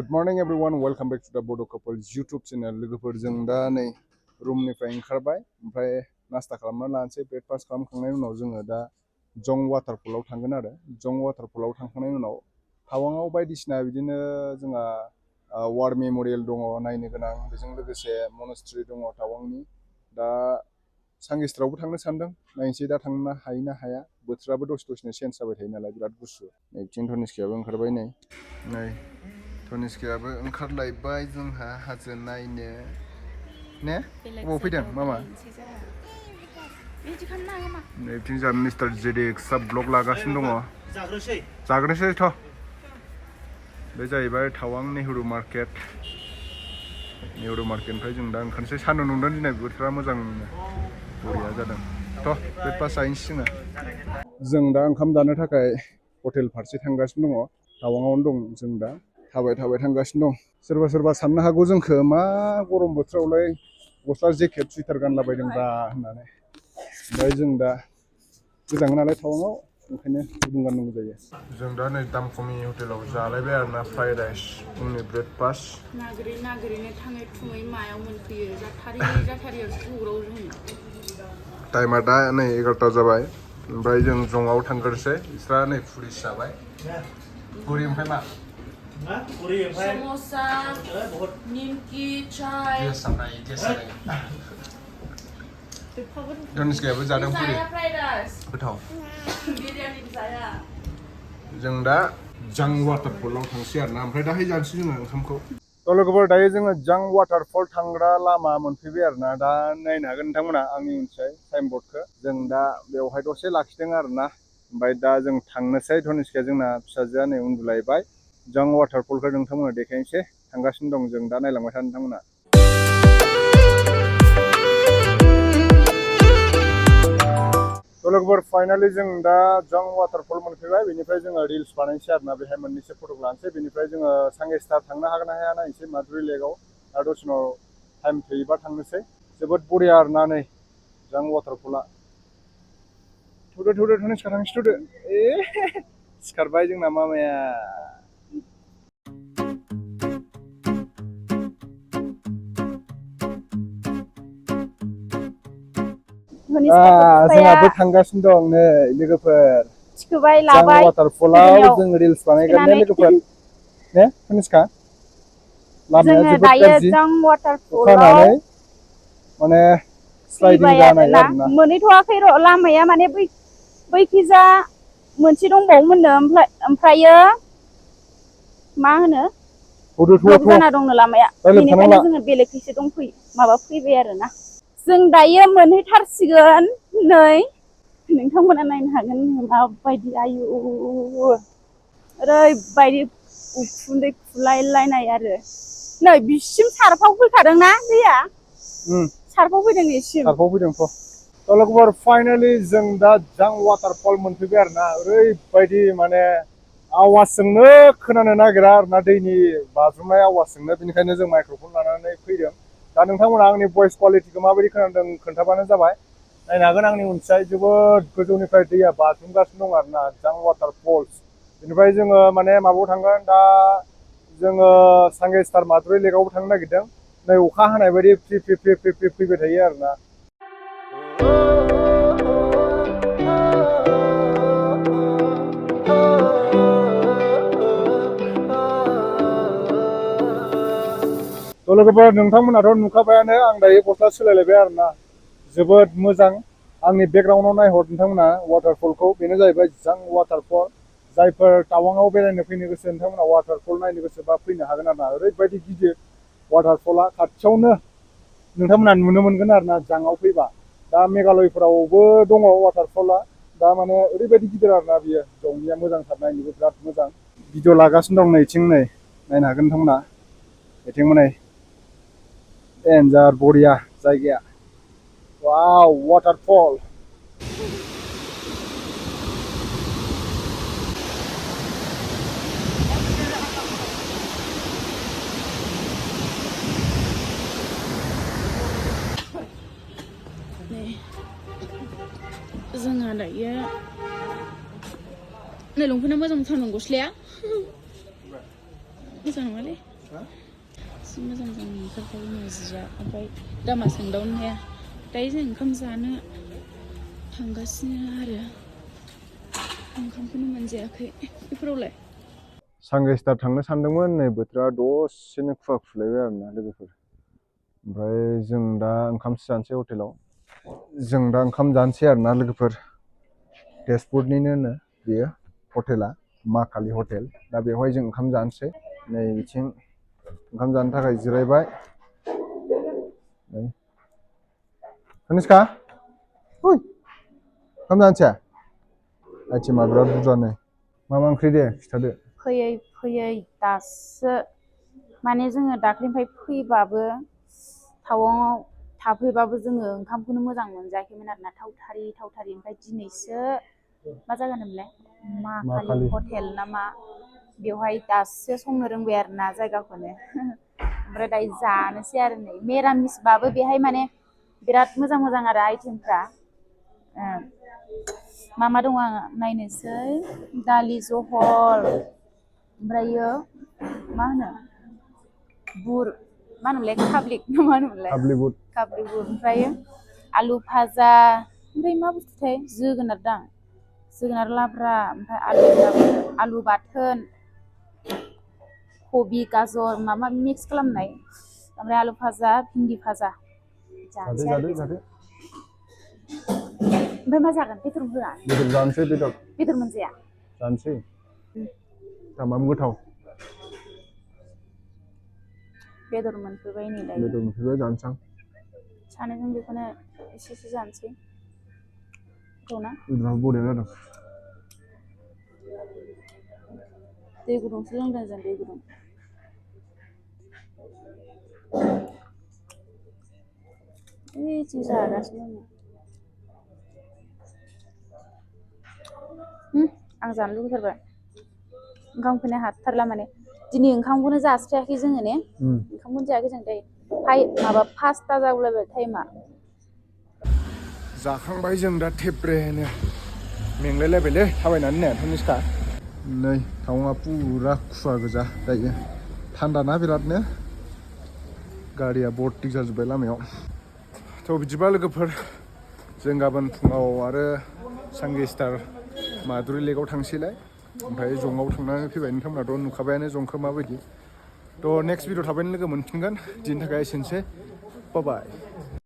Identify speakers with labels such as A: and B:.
A: Good morning everyone, welcome back to the Bodo Couples YouTube channel. लोगोफोरजों दा नै रुमनिफ्राय ओंखारबाय ओमफ्राय नास्ता खालामना लानोसै ब्रेकफास्ट खालामखांनायनि उनाव जोङो दा जं वाटारफलाव थांगोन आरो जं वाटारफलाव थांखांनायनि उनाव टावाङाव बायदिसिना बिदिनो जोंहा वार मेमोरियेल दङ नायनो गोनां बेजों लोगोसे मनेस्ट्रि दङ टावांनि दा सांगिस्ट्रावबो थांनो सानदों नायनोसै दा थांनो हायो ना हाया बोथोराबो दसेनो चेन्ज जाबाय थायो नालाय बिराद गुसु नै बिथिं धनिस्कायाबो ओंखारबाय नै धनिस्कायाबो ओंखारलायबाय जोंहा हाजो नायनो ने अबाव फैदों मामा नै बिथिं जोंहा मिस्टार जेडिक्सआ ब्लग लागासिनो दङ जाग्रोसैथ' बे जाहैबाय टावां नेहरू मार्केटनिफ्राय जों दा ओंखारनोसै सान्दुं दुंदों दिनै बोथोरा मोजां बरिया जादों थ' ब्रेकफास्ट जाहैनोसै जों दा ओंखाम जानो थाखाय हटेल फारसे थांगासिनो दङ टावाङावनो दं जों दा थाबाय थांगासिनो दं सोरबा साननो हागौ जोंखौ मा गरम बोथोरावलाय गस्ला जेकेट सुइटार गानलाबायदोंब्रा होननानै ओमफ्राय जों दा गोजाङो नालाय टावाङाव ओंखायनो गुदुं गाननांगौ जायो जों दा नै दामखमि हटेलाव जालायबाय आरोना फ्राइड राइस फुंनि ब्रेकफास्ट नागिरैनो थाङै थुङै मायाव मोनफैयो जाथारियावसो सौग्राव जों टाइमा दा नै 11ता जाबाय ओमफ्राय जों जङाव थांग्रोसै बिस्रा नै पुरिस जाबाय गुरि ओमफ्राय मा samosa, nimki, chai. धनिस्कायाबो जादों पुरि गोथाव जों दा जां वाटारफलाव थांसै आरोना ओमफ्राय दाहाय जानोसै जोङो ओंखामखौ थ' लोगोफोर दायो जोङो जां वाटारफल थांग्रा लामा मोनफैबाय आरोना दा नायनो हागोन नोंथांमोना आंनि उनथिंजाय साइन बर्डखौ जों दा बेवहाय दसे लाखिदों आरोना ओमफ्राय दा जों थांनोसै धनिस्काया जोंना फिसाजोआ नै उन्दुलायबाय जां वाटारफलखौ नोंथांमोना देखायनोसै थांगासिनो दं जों दा नायलांबाय था नोंथांमोना थ' लोगोफोर फाइनालि जों दा जां वाटारफल मोनफैबाय बेनिफ्राय जोङो रिल्स बानायनोसै आरोना बेहाय मोननैसो फट' लानोसै बेनिफ्राय जोङो सांगेस्टार थांनो हागोन ना हाया नायनोसै माधुरि लेकआव आरो दसेनाव टाइम थोयोबा थांनोसै जोबोद बरिया आरोना नै जां वाटारफला थुदो धनिस्का थांसै थुदो सिखारबाय जोंना मामाया जोंहाबो थांगासिनो दं नै लोगोफोर जां वाटारफलाव जों रिल्स बानायगोन ने लोगोफोर ने धनिस्का लामाया जोबोद गाज्रि अखा हानानै माने स्लाइडिं जानाय आरोना
B: मोनहैथ'वाखै र' लामाया माने बैखिजा मोनसे दंबावोमोननो ओमफ्रायो मा होनो ब्लक जाना दंनो लामाया बेनिखायनो जोङो बेलेगखैसो फैबाय आरोना जों दायो मोनहैथारसिगोन नै नोंथांमोना नायनो हागोन माबायदि आयु ओरैबायदि उखुन्दै खुलायलायनाय आरो नै बिसिम सारफाव फैखादोंना दैया सारफाव फैदों
A: थ' लोगोफोर फाइनालि जों दा जां वाटारफल मोनफैबाय आरोना ओरैबायदि माने आवाजजोंनो खोनानो नागिरा आरोना दैनि बाज्रुमनाय आवाजजोंनो बेनिखायनो जों माइक्र'फन लानानै फैदों दा नोंथांमोना आंनि भइस क्वालिटिखौ माबायदि खोनादों खोन्थाबानो जाबाय नायनो हागोन आंनि उनथिंजाय जोबोद गोजौनिफ्राय दैया बाज्रुमगासिनो दं आरोना जां वाटारफल्स बेनिफ्राय जोङो माने माबायाव थांगोन दा जोङो सांगेस्टार माधुरि लेकआवबो थांनो नागिरदों नै अखा हानाय बायदि फ्रि फैबाय थायो आरोना थ' लोगोफोर नोंथांमोनाथ' नुखाबायानो आं दायो गस्ला सोलायलायबाय आरोना जोबोद मोजां आंनि बेकग्राउन्डआव नायहर नोंथांमोना वाटारफलखौ बेनो जाहैबाय जां वाटारफल जायफोर टावाङाव बेरायनो फैनो गोसो नोंथांमोना वाटारफल नायनो गोसोबा फैनो हागोन आरोना ओरैबायदि गिदिर वाटारफला खाथियावनो नोंथांमोना नुनो मोनगोन आरोना जाङाव फैबा दा मेघालयफोरावबो दङ वाटारफला दा माने ओरैबायदि गिदिर आरोना बियो जंनिया मोजांथार नायनोबो बिराद मोजां भिडिअ लागासिनो दं नैथिं नै नायनो हागोन नोंथांमोना बेथिंबो देन्जार बरिया जायगाया वाव वाटारफल
B: जोंहा दायो नै लंपेन्टआ मोजां मोजां गस्लाया मोजां नङालै जि मोजां मोजां ओंखारखायो जिया ओमफ्राय दामा सोंदावनो हाया दायो जों ओंखाम जानो थांगासिनो आरो ओंखामखौनो मोनजायाखै बेफोरावलाय
A: सांगेस्टार थांनो सानदोंमोन नै बोथोरा दसेनो खुवा खुलायबाय आरोना लोगोफोर ओमफ्राय जों दा ओंखामसो जानोसै हटेलाव जों दा ओंखाम जानोसै आरोना लोगोफोर तेजपुरनिनो बेयो हटेला मा कालि हटेल दा बेवहाय जों ओंखाम जानोसै नै बिथिं ओंखाम जानो थाखाय जिरायबाय कनिष्का ओइ ओंखाम जानोसै आइटेमा बिराद बुरजानो मा ओंख्रि दे खिथादो
B: फैयै फैयै दासो माने जोङो दाख्लैनिफ्राय फैबाबो टावाङाव थाफैबाबो जोङो ओंखामखौनो मोजां मोनजायाखैमोन आरोना थावथारि ओमफ्राय दिनैसो मा जायगा होनोमोनलाय मा कालि हटेल ना मा बेवहाय दासो संनो रोंबाय आरोना जायगाखौनो ओमफ्राय दायो जानोसै आरो नै मिरामिसबाबो बेहाय माने बिराद मोजां मोजां आरो आइटेमफ्रा मा मा दङ आं नायनोसै दालि जहल ओमफ्रायो मा होनो बुर मा होनोमोनलाय काब्लिक ना मा होनोमोनलाय काब्लि बुर ओमफ्रायो आलु भाजा ओमफ्राय मा बुस्थुथाय जोगोनार लाब्रा ओमफ्राय आलु बाथोन कबि गाजर माबा मिक्स खालामनाय ओमफ्राय आलु भाजा भिन्दि भाजा जानोसै आरो बेजों ओमफ्राय मा जागोन बेदर होआ
A: बेदर जानोसै
B: बेदर मोनजाया
A: जानोसै दामाबो गोथाव
B: बेदर मोनफैबाय नै दायो
A: बेदर मोनफैबाय जानोसै
B: सानैजों बेखौनो एसे जानोसै गोथावना
A: बरिया जादों
B: दै गुदुंसो लोंदों जों दै गुदुं ओइथिं जागासिनो आं जानो लुबैथारबाय ओंखाम उखैनाय हाथारला माने दिनै ओंखामखौनो जास्रायाखै जोङो ने ओंखामखौनो जायाखै जों दायो माबा 5ता जागुलायबाय टाइमा
A: जाखांबाय जों दा थेब्रेनो मेंलायलायबायलै थाबायनानै ने कनिष्का नै टावाङा पुरा खुवा गोजा दायो थान्दाना बिरादनो गारिया बरटिक जाजोब्बाय लामायाव थ' बिदिबा लोगोफोर जों गाबोन फुङाव आरो सांगेस्टार माधुरि लेकआव थांसैलाय ओमफ्राय जङाव थांनानै फैबाय नोंथांमोनाथ' नुखाबायानो जंखौ माबायदि थ' नेक्स्ट भिडिअ थाबैनो लोगो मोनफिनगोन दिनैनि थाखाय एसेनोसै बाय